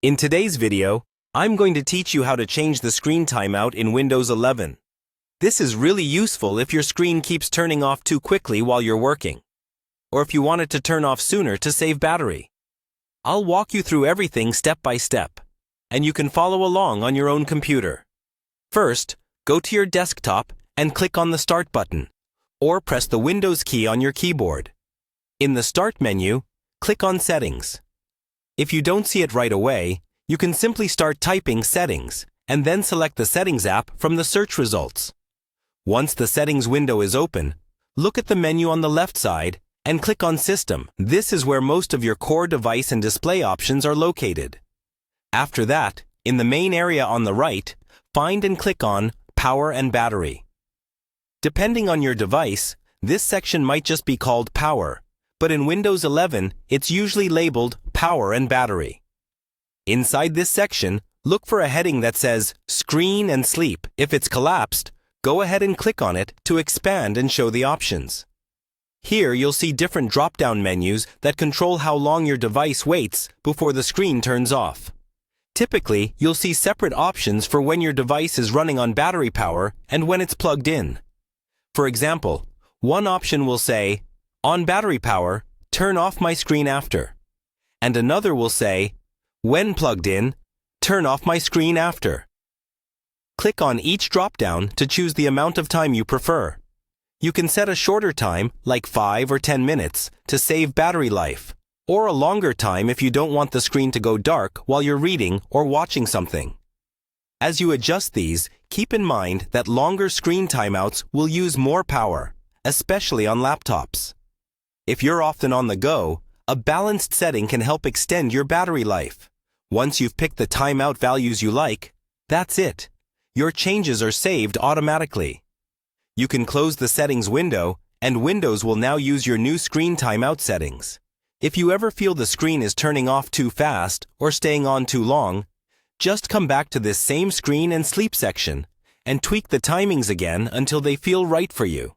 In today's video, I'm going to teach you how to change the screen timeout in Windows 11. This is really useful if your screen keeps turning off too quickly while you're working, or if you want it to turn off sooner to save battery. I'll walk you through everything step by step, and you can follow along on your own computer. First, go to your desktop and click on the Start button, or press the Windows key on your keyboard. In the Start menu, click on Settings. If you don't see it right away, you can simply start typing Settings and then select the Settings app from the search results. Once the Settings window is open, look at the menu on the left side and click on System. This is where most of your core device and display options are located. After that, in the main area on the right, find and click on Power and Battery. Depending on your device, this section might just be called Power, but in Windows 11, it's usually labeled Power and Battery. Inside this section, look for a heading that says Screen and Sleep. If it's collapsed, go ahead and click on it to expand and show the options. Here you'll see different drop-down menus that control how long your device waits before the screen turns off. Typically, you'll see separate options for when your device is running on battery power and when it's plugged in. For example, one option will say, "On battery power, turn off my screen after." And another will say, "When plugged in, turn off my screen after." Click on each drop-down to choose the amount of time you prefer. You can set a shorter time, like 5 or 10 minutes, to save battery life, or a longer time if you don't want the screen to go dark while you're reading or watching something. As you adjust these, keep in mind that longer screen timeouts will use more power, especially on laptops. If you're often on the go, a balanced setting can help extend your battery life. Once you've picked the timeout values you like, that's it. Your changes are saved automatically. You can close the settings window, and Windows will now use your new screen timeout settings. If you ever feel the screen is turning off too fast or staying on too long, just come back to this same Screen and Sleep section and tweak the timings again until they feel right for you.